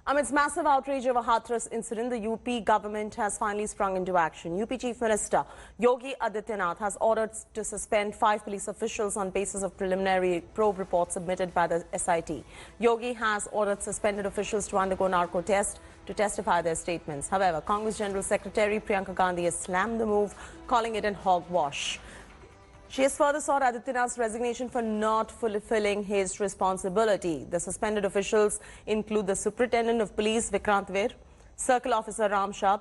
Amidst massive outrage over Hathras incident, the UP government has finally sprung into action. UP Chief Minister Yogi Adityanath has ordered to suspend 5 police officials on basis of preliminary probe report submitted by the SIT. Yogi has ordered suspended officials to undergo narco test to testify their statements. However, Congress General Secretary Priyanka Gandhi has slammed the move, calling it an hogwash. She has further sought Adityanath's resignation for not fulfilling his responsibility. The suspended officials include the Superintendent of Police Vikrant Vir, Circle Officer Ram Shah,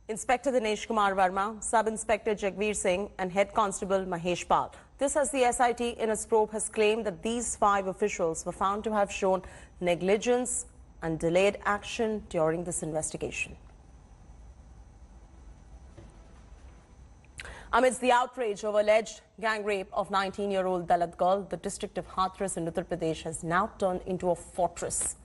Inspector Dinesh Kumar Verma, Sub-Inspector Jagveer Singh and Head Constable Mahesh Pal. This as the SIT in its probe has claimed that these 5 officials were found to have shown negligence and delayed action during this investigation. Amidst the outrage over alleged gang rape of 19-year-old Dalit girl, the district of Hathras in Uttar Pradesh has now turned into a fortress.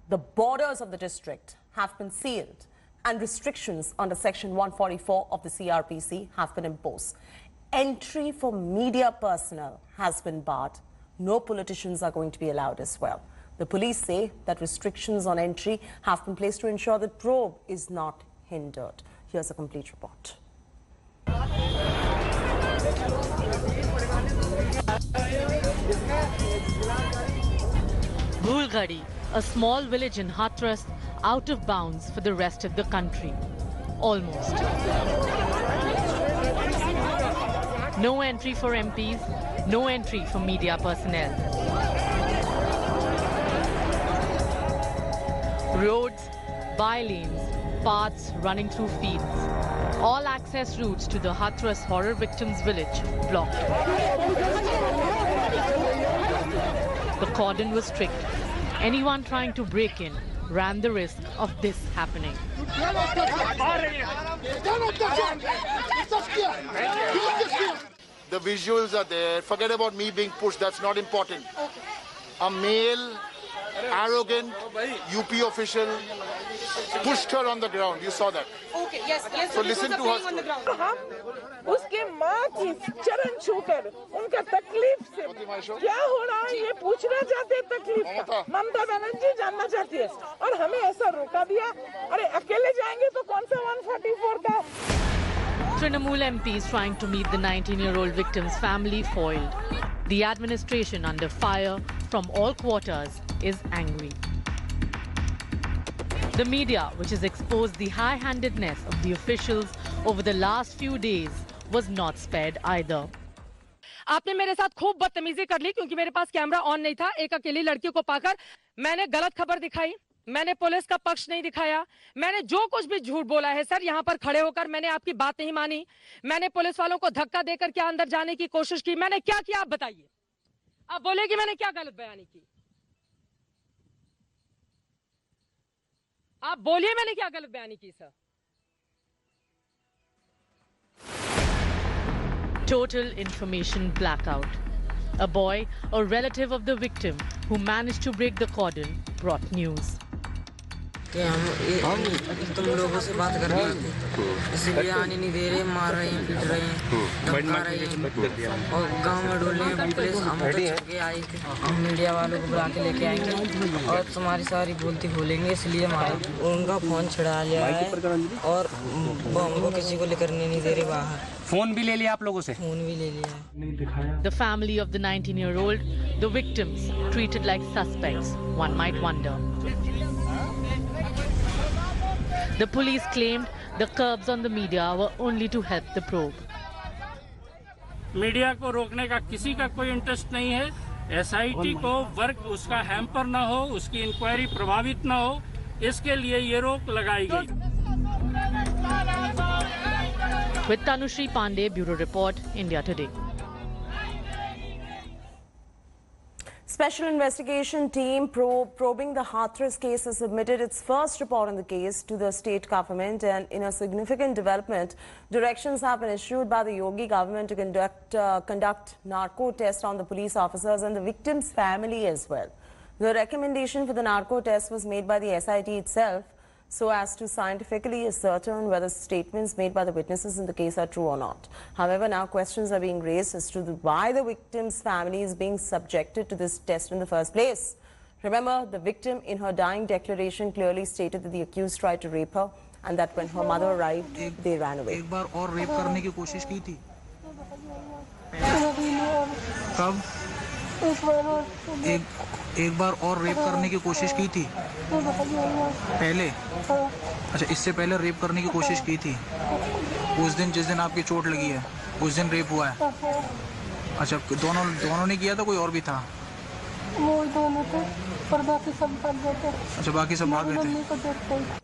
The borders of the district have been sealed and restrictions under Section 144 of the CRPC have been imposed. Entry for media personnel has been barred. No politicians are going to be allowed as well. The police say that restrictions on entry have been placed to ensure that probe is not hindered. Here's a complete report. Bhulgadi, a small village in Hathras, out of bounds for the rest of the country. Almost. No entry for MPs, no entry for media personnel. Roads, by-lanes, paths running through fields. All access routes to the Hathras horror victims' village blocked. The cordon was strict. Anyone trying to break in ran the risk of this happening. The visuals are there. Forget about me being pushed. That's not important. A male, arrogant UP official pushed her on the ground. You saw that. Okay, yes, yes. So listen to her story. हम उसके माँ की चरण छूकर उनका तकलीफ से क्या हो रहा है ये पूछना चाहते हैं तकलीफ का ममता बनर्जी जानना चाहती है और हमें ऐसा रोका दिया अरे अकेले जाएंगे तो कौन सा 144 का Trinamool MPs trying to meet the 19-year-old victim's family foiled. The administration under fire from all quarters is angry. The media, which has exposed the high-handedness of the officials over the last few days, was not spared either. आपने मेरे साथ खूब बदतमीजी कर ली क्योंकि मेरे पास camera on नहीं था। एक अकेली लड़की को पाकर मैंने गलत खबर दिखाई, मैंने पुलिस का पक्ष नहीं दिखाया, मैंने जो कुछ भी झूठ बोला है सर यहाँ पर खड़े होकर मैंने आपकी बात नहीं मानी, मैंने पुलिस वालों को धक्का देकर क्या अंदर जाने की कोशिश की, मैंने क्या किया आप बताइए। आप बोले कि मैंने क्या गलत बयानी की, आप बोलिए मैंने क्या गलत बयानी की sir. Total information blackout. A boy, a relative of the victim who managed to break the cordon, brought news. हम तुम लोगों से बात कर रहे थे इसलिए आने नहीं दे रहे मार रहे हैं पीट रहे हैं धमका रहे हैं और गांव में डोले पुलिस हम तो छुप के आए थे हम मीडिया वालों को बुला के लेके आएंगे और तुम्हारी सारी बोलती खोलेंगे इसलिए मारे उनका फोन छुड़ा लिया है और हमको किसी को लेकर नहीं दे रहे बाहर फोन भी ले लिया आप लोगों से फोन भी ले लिया The family of the 19-year-old, the victims treated like suspects, one might wonder. The police claimed the curbs on the media were only to help the probe. Media को रोकने का किसी का कोई इंटरेस्ट नहीं है। एसआईटी को वर्क उसका हैम्पर ना हो, उसकी इंक्वायरी प्रभावित ना हो, इसके लिए ये रोक लगाई गई। With Tanushree Pandey, Bureau Report, India Today. Special investigation team probing the Hathras case has submitted its first report on the case to the state government, and in a significant development, directions have been issued by the Yogi government to conduct narco tests on the police officers and the victim's family as well. The recommendation for the narco test was made by the SIT itself so as to scientifically ascertain whether statements made by the witnesses in the case are true or not. However, now questions are being raised as to why the victim's family is being subjected to this test in the first place. Remember, the victim in her dying declaration clearly stated that the accused tried to rape her and that when her mother arrived, they ran away. एक बार और rape करने की कोशिश की थी। कब? एक बार और रेप करने की कोशिश की थी पहले? अच्छा, इससे पहले रेप करने की कोशिश की थी। उस दिन जिस दिन आपकी चोट लगी है उस दिन रेप हुआ है। अच्छा, दोनों ने किया था, कोई और भी था? वो दोनों थे, पर बाकी सब भाग गए थे। अच्छा, बाकी सब भाग गए थे।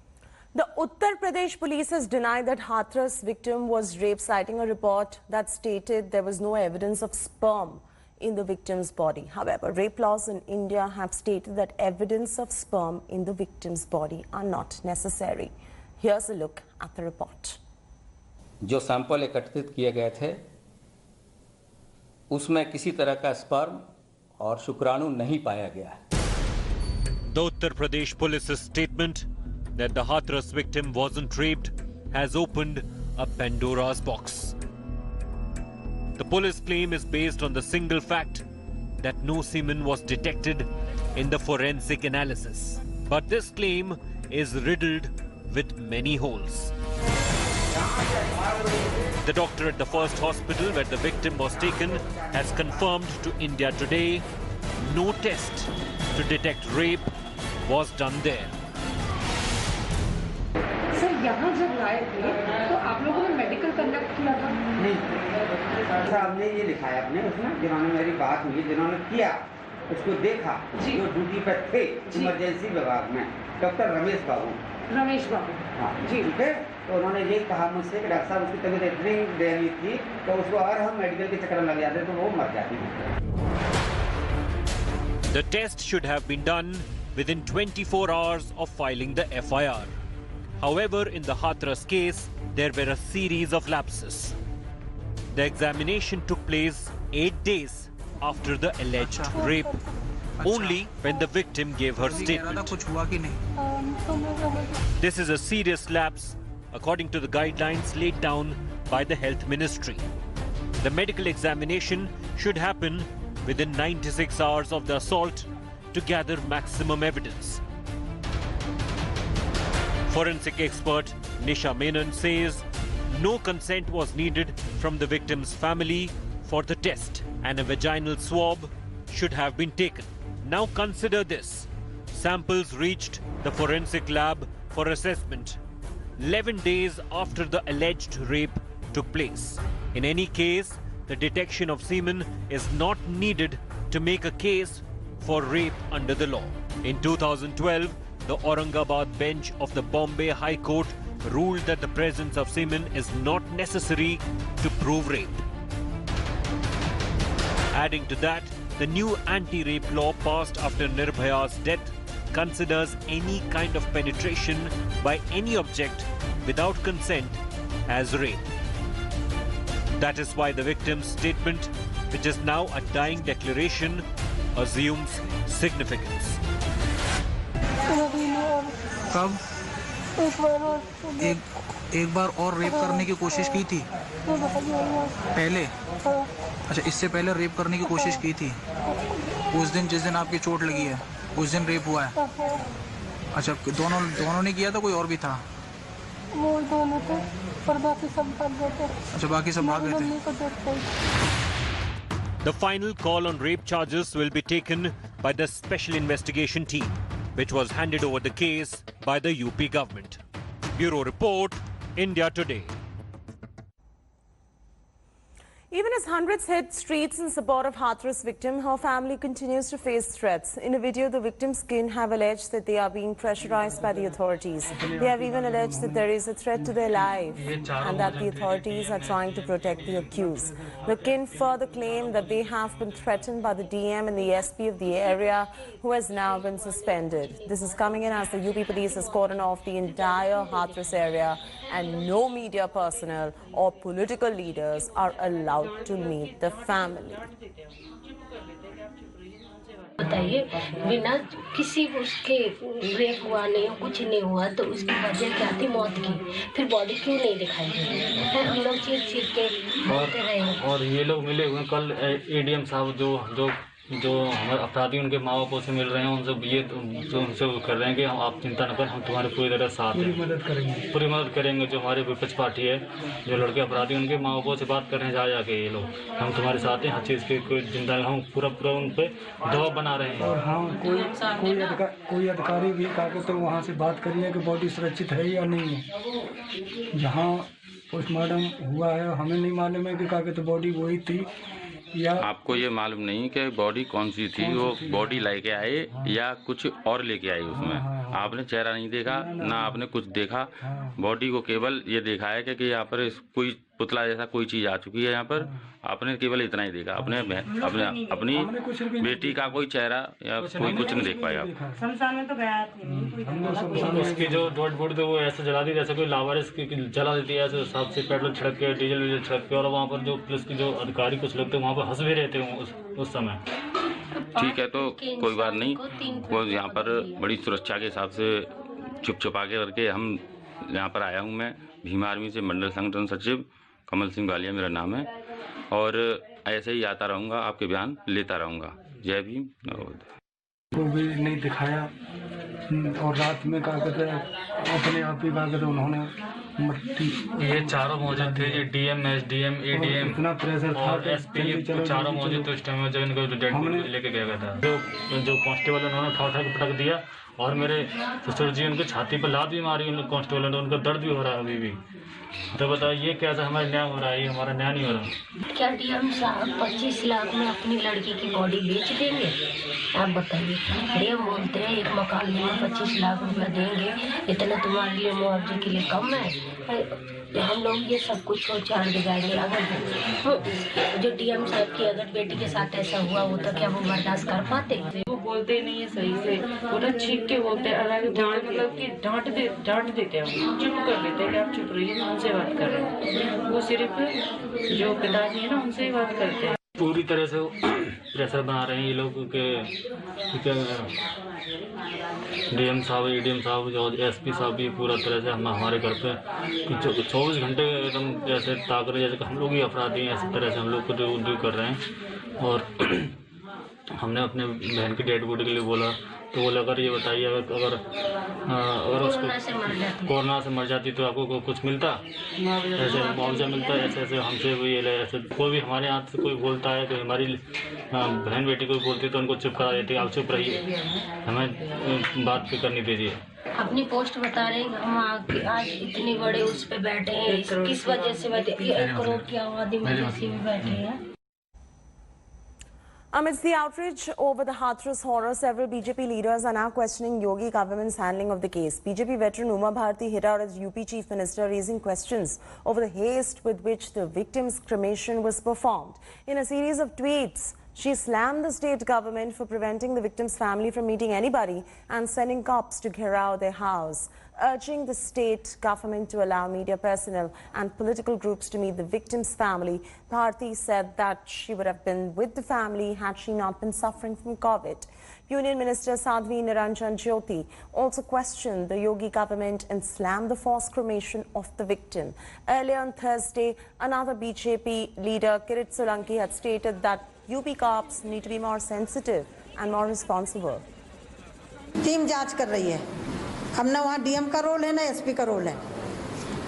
The Uttar Pradesh police has denied that Hathras victim was raped, citing a report that stated there was no evidence of sperm in the victim's body. However, rape laws in India have stated that evidence of sperm in the victim's body are not necessary. Here's a look at the report. जो sample एकत्रित किए गए थे उसमें किसी तरह का sperm और शुक्राणु नहीं पाया गया। The Uttar Pradesh police's statement that the Hathras victim wasn't raped has opened a Pandora's box. The police claim is based on the single fact that no semen was detected in the forensic analysis. But this claim is riddled with many holes. The doctor at the first hospital where the victim was taken has confirmed to India Today no test to detect rape was done there. Sir, यहाँ जब लाए थे तो आप लोगों ने medical conduct किया था? नहीं, अच्छा, हमने ये लिखा है अपने उसमें, जिन्होंने मेरी बात हुई, जिन्होंने किया उसको देखा, जो ड्यूटी पर थे इमरजेंसी विभाग में, डॉक्टर रमेश बाबू। हाँ जी, ठीक है। तो उन्होंने ये कहा मुझसे कि डॉक्टर साहब उसकी तबीयत इतनी दयनीय थी तो उसको अगर हम मेडिकल के चक्कर में लग जाते तो वो मर जाती। The test should have been done within 24 hours of filing the FIR. However, in the Hathras case, there were a series of lapses. The examination took place 8 days after the alleged rape, only when the victim gave her statement. This is a serious lapse according to the guidelines laid down by the Health Ministry. The medical examination should happen within 96 hours of the assault to gather maximum evidence. Forensic expert Nisha Menon says no consent was needed from the victim's family for the test and a vaginal swab should have been taken. Now consider this. Samples reached the forensic lab for assessment 11 days after the alleged rape took place. In any case, the detection of semen is not needed to make a case for rape under the law. In 2012, the Aurangabad bench of the Bombay High Court ruled that the presence of semen is not necessary to prove rape. Adding to that, the new anti-rape law passed after Nirbhaya's death considers any kind of penetration by any object without consent as rape. That is why the victim's statement, which is now a dying declaration, assumes significance. कब? एक बार और rape करने की कोशिश की थी पहले? अच्छा, इससे पहले रेप करने की कोशिश की थी। उस दिन जिस दिन आपकी चोट लगी है उस दिन रेप हुआ है। अच्छा, दोनों ने किया था, कोई और भी था? वो दोनों थे, पर बाकी सब भाग गए थे। अच्छा, बाकी सब भाग गए थे। The final call on rape charges will be taken by the Special Investigation Team, which was handed over the case by the UP government. Bureau Report, India Today. Even as hundreds hit streets in support of Hathras victim, her family continues to face threats. In a video, the victim's kin have alleged that they are being pressurized by the authorities. They have even alleged that there is a threat to their life and that the authorities are trying to protect the accused. The kin further claim that they have been threatened by the DM and the SP of the area, who has now been suspended. This is coming in as the UP police has cordoned off the entire Hathras area and no media personnel or political leaders are allowed to meet the family. बताइए, बिना किसी उसके rape हुआ नहीं, कुछ नहीं हुआ, तो उसकी वजह क्या थी मौत की? फिर बॉडी क्यों नहीं दिखाई दी? फिर हम लोग चीख के बोलते रहे। और ये लोग मिले हुए कल एडीएम साहब जो जो हमारे अपराधी उनके माँ बापों से मिल रहे हैं, उनसे ये जो उनसे कर रहे हैं कि आप चिंता न करें, हम तुम्हारे पूरी तरह साथ हैं, पूरी मदद करेंगे। जो हमारे विपक्ष पार्टी है, जो लड़के अपराधी उनके माँ बापों से बात कर रहे हैं जाके ये लोग, हम तुम्हारे साथ हैं, हर चीज़ की कोई चिंता नहीं, हम पूरा उन पर दबाव बना रहे हैं। और हाँ, कोई अधिकारी भी कहा तो वहाँ से बात करिए कि बॉडी सुरक्षित है या नहीं है। जहाँ पोस्टमार्टम हुआ है हमें नहीं मालूम है कि कहा तो बॉडी वही थी या आपको ये मालूम नहीं कि बॉडी कौन सी थी, वो बॉडी लेके आए या कुछ और लेके आए उसमें? आपने चेहरा नहीं देखा ना आपने कुछ देखा, बॉडी को केवल ये देखा है कि यहाँ पर कोई पुतला जैसा कोई चीज आ चुकी है यहाँ पर, आपने केवल इतना ही देखा। अपनी बेटी का कोई चेहरा या कोई कुछ नहीं देख पाया। शमशान में तो गया थे, उसकी जो डॉट बोर्ड थे वो ऐसे जला दी जैसे कोई लावारिस जला देती है, ऐसे साथ से पेट्रोल छिड़क के, डीजल छिड़क के। और वहाँ पर जो पुलिस के जो अधिकारी कुछ लोग थे वहाँ पर हंस भी रहे थे उस समय। ठीक है, तो कोई बात नहीं, वो यहाँ पर बड़ी सुरक्षा के हिसाब से छुपा के करके हम यहाँ पर आया हूँ। मैं भीम आर्मी से मंडल संगठन सचिव कमल सिंह वालिया मेरा नाम है, और ऐसे ही आता रहूँगा, आपके बयान लेता रहूँगा। जय भीम। को भी नहीं दिखाया और रात में क्या कहते हैं अपने आप ही क्या कहते उन्होंने मट्टी, ये चारों मौजूद थे, ये डीएम, एसडीएम, एडीएम, इतना प्रेशर था और एसपी, चारों मौजूद थे उस टाइम में जब इनको डेड बॉडी लेके गया था। जो कांस्टेबल उन्होंने उठा के पटक दिया, और मेरे ससुर जी उनके छाती पर लात भी मारी उन कांस्टेबल ने, उनका दर्द भी हो रहा है अभी भी। तो बताइए ये कैसा हमारा न्याय हो रहा है? ये हमारा न्याय नहीं हो रहा। क्या डीएम साहब 25 लाख में अपनी लड़की की बॉडी बेच देंगे? आप बताइए। डीएम बोलते हैं एक मकान में 25 लाख रुपया देंगे, इतना तुम्हारे लिए मुआवजे के लिए कम है? हम लोग ये सब कुछ छोड़ दिखाएंगे। अगर जो डीएम साहब की अगर बेटी के साथ ऐसा हुआ होता, क्या वो बर्दाश्त कर पाते? वो बोलते नहीं है सही से, वो ना छींक के बोलते हैं, मतलब कि डांट देते हैं, चुप कर देते हैं कि आप चुप रहिए, उनसे बात कर रहे हैं। वो सिर्फ जो पिताजी है ना उनसे ही बात करते हैं। पूरी तरह से प्रेशर बना रहे हैं ये लोग के डीएम साहब, एडीएम साहब और एसपी साहब भी पूरा तरह से हमारे घर पे 24 घंटे एकदम जैसे ताक रहे, जैसे हम लोग ही अपराधी हैं, इसी तरह से हम लोग को ड्यू कर रहे हैं। और हमने अपने बहन की डेड बॉडी के लिए बोला, तो बोला अगर ये बताइए अगर उसको कोरोना से मर जाती तो आपको कुछ मिलता, ऐसे मुआवजा मिलता, ऐसे हमसे भी ऐसे कोई भी हमारे यहाँ से कोई बोलता है तो हमारी बहन बेटी को बोलती तो उनको चुप करा देती, आप चुप रहिए, हमें बात भी करनी दीजिए। अपनी पोस्ट बता रहे हैं, हम आज इतने बड़े उस पे बैठे हैं, किस वजह से बैठे? 1 करोड़ की आबादी में किसी भी बैठे हैं। Amidst the outrage over the Hathras horror, several BJP leaders are now questioning Yogi government's handling of the case. BJP veteran Uma Bharti hit out as UP Chief Minister, raising questions over the haste with which the victim's cremation was performed. In a series of tweets, she slammed the state government for preventing the victim's family from meeting anybody and sending cops to gheraw their house, urging the state government to allow media personnel and political groups to meet the victim's family. Bharti said that she would have been with the family had she not been suffering from COVID. Union Minister Sadhvi Niranjan Jyoti also questioned the Yogi government and slammed the forced cremation of the victim. Earlier on Thursday, another BJP leader, Kirit Solanki, had stated that UP cops need to be more sensitive and more responsible. Team जांच कर रही है, अब ना वहाँ DM का role है ना एसपी का रोल है।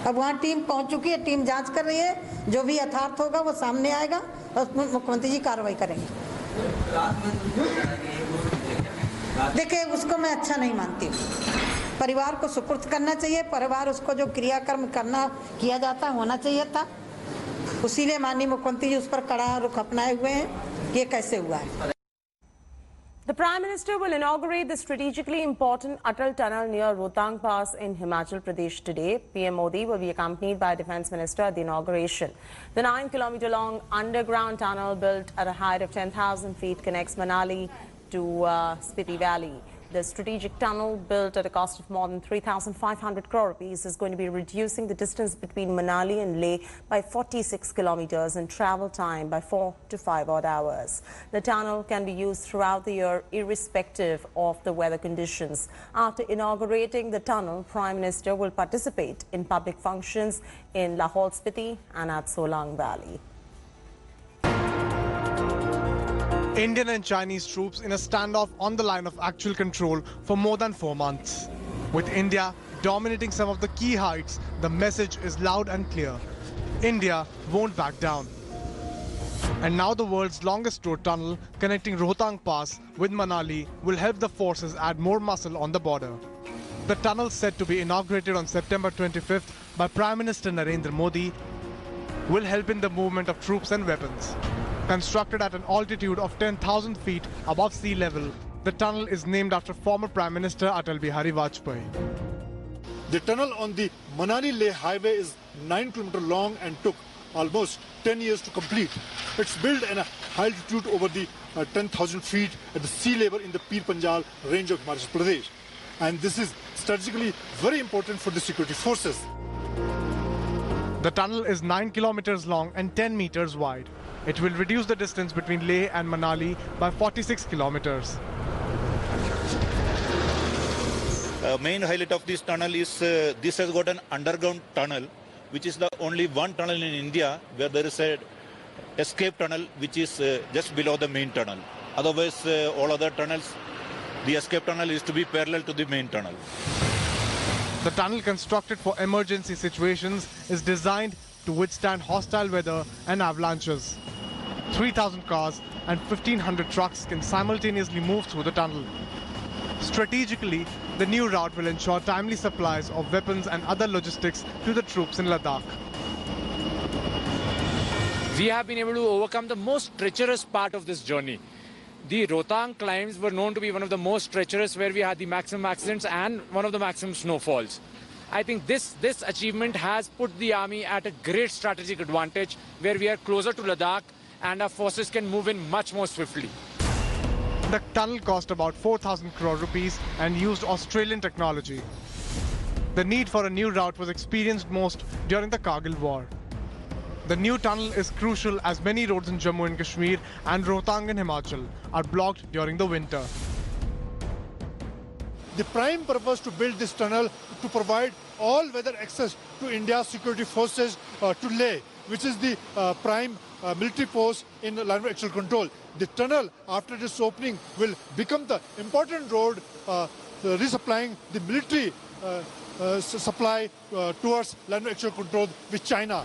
अब वहाँ टीम पहुँच चुकी है, टीम जांच कर रही है, जो भी यथार्थ होगा वो सामने आएगा और मुख्यमंत्री जी कार्रवाई करेंगे। देखिए, उसको मैं अच्छा नहीं मानती हूँ। परिवार को सुपुर्द करना चाहिए, परिवार उसको जो क्रियाकर्म किया जाता होना चाहिए था, उसीलिए माननीय मुख्यमंत्री जी उस पर कड़ा रुख अपनाए हुए हैं। ये कैसे हुआ है? The Prime Minister will inaugurate the strategically important Atal Tunnel near Rohtang Pass in Himachal Pradesh today. PM Modi will be accompanied by Defence Minister at the inauguration. The 9-kilometer-long underground tunnel built at a height of 10,000 feet connects Manali to Spiti Valley. The strategic tunnel, built at a cost of more than 3,500 crore rupees, is going to be reducing the distance between Manali and Leh by 46 kilometers and travel time by 4 to 5 odd hours. The tunnel can be used throughout the year, irrespective of the weather conditions. After inaugurating the tunnel, Prime Minister will participate in public functions in Lahaul Spiti and at Solang Valley. Indian and Chinese troops in a standoff on the line of actual control for more than 4 months. With India dominating some of the key heights, the message is loud and clear. India won't back down. And now the world's longest road tunnel connecting Rohtang Pass with Manali will help the forces add more muscle on the border. The tunnel, set to be inaugurated on September 25th by Prime Minister Narendra Modi, will help in the movement of troops and weapons. Constructed at an altitude of 10,000 feet above sea level, the tunnel is named after former Prime Minister Atal Bihari Vajpayee. The tunnel on the Manali-Leh highway is 9 km long and took almost 10 years to complete. It's built at a high altitude over the 10,000 feet at the sea level in the Pir Panjal range of Himachal Pradesh. And this is strategically very important for the security forces. The tunnel is 9 kilometers long and 10 meters wide. It will reduce the distance between Leh and Manali by 46 kilometers. Main highlight of this tunnel is this has got an underground tunnel, which is the only one tunnel in India where there is a escape tunnel which is just below the main tunnel. Otherwise, all other tunnels, the escape tunnel is to be parallel to the main tunnel. The tunnel, constructed for emergency situations, is designed to withstand hostile weather and avalanches. 3,000 cars and 1,500 trucks can simultaneously move through the tunnel. Strategically, the new route will ensure timely supplies of weapons and other logistics to the troops in Ladakh. We have been able to overcome the most treacherous part of this journey. The Rohtang climbs were known to be one of the most treacherous, where we had the maximum accidents and one of the maximum snowfalls. I think this achievement has put the army at a great strategic advantage, where we are closer to Ladakh and our forces can move in much more swiftly. The tunnel cost about 4,000 crore rupees and used Australian technology. The need for a new route was experienced most during the Kargil War. The new tunnel is crucial as many roads in Jammu and Kashmir and Rohtang in Himachal are blocked during the winter. The prime purpose to build this tunnel to provide all-weather access to India's security forces to Leh, which is the prime military post in line of actual control. The tunnel, after its opening, will become the important road resupplying the military supply towards line of actual control with China.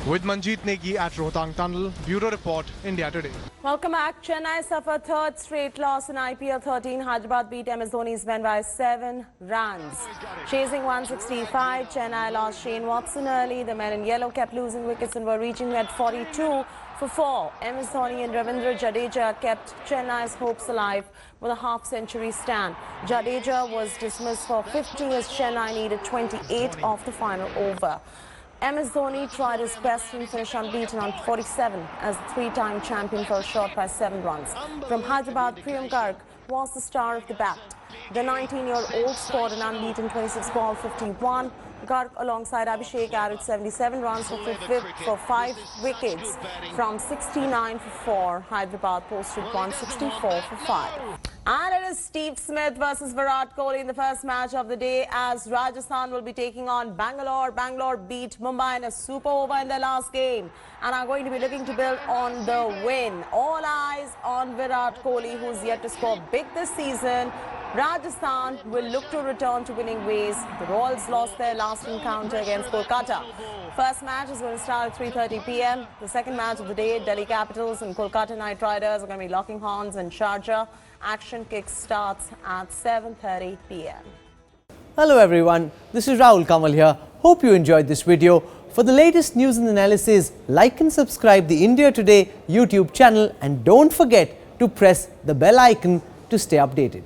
With Manjeet Negi at Rohtang Tunnel, Bureau Report, India Today. Welcome back. Chennai suffered third straight loss in IPL 13. Hyderabad beat MS Dhoni's men by 7 runs. Chasing 165, Chennai lost Shane Watson early. The men in yellow kept losing wickets and were reaching at 42 for 4. MS Dhoni and Ravindra Jadeja kept Chennai's hopes alive with a half-century stand. Jadeja was dismissed for 50 as Chennai needed 28 off the final over. MS Dhoni tried his best and finished unbeaten on 47 as the three-time champion fell short by 7 runs. From Hyderabad, Priyam Garg was the star of the bat. The 19-year-old scored an unbeaten 26 ball 51. Garg alongside Abhishek added 77 runs for 5 wickets. From 69 for 4, Hyderabad posted 164 for 5. And it is Steve Smith versus Virat Kohli in the first match of the day as Rajasthan will be taking on Bangalore. Bangalore beat Mumbai in a super over in their last game and are going to be looking to build on the win. All eyes on Virat Kohli, who's yet to score big this season. Rajasthan will look to return to winning ways. The Royals lost their last encounter against Kolkata. First match is going to start at 3:30 p.m. The second match of the day, Delhi Capitals and Kolkata Knight Riders are going to be locking horns in Sharjah. Action kick starts at 7:30 p.m. Hello everyone, this is Rahul Kamal here. Hope you enjoyed this video. For the latest news and analysis, like and subscribe the India Today YouTube channel and don't forget to press the bell icon to stay updated.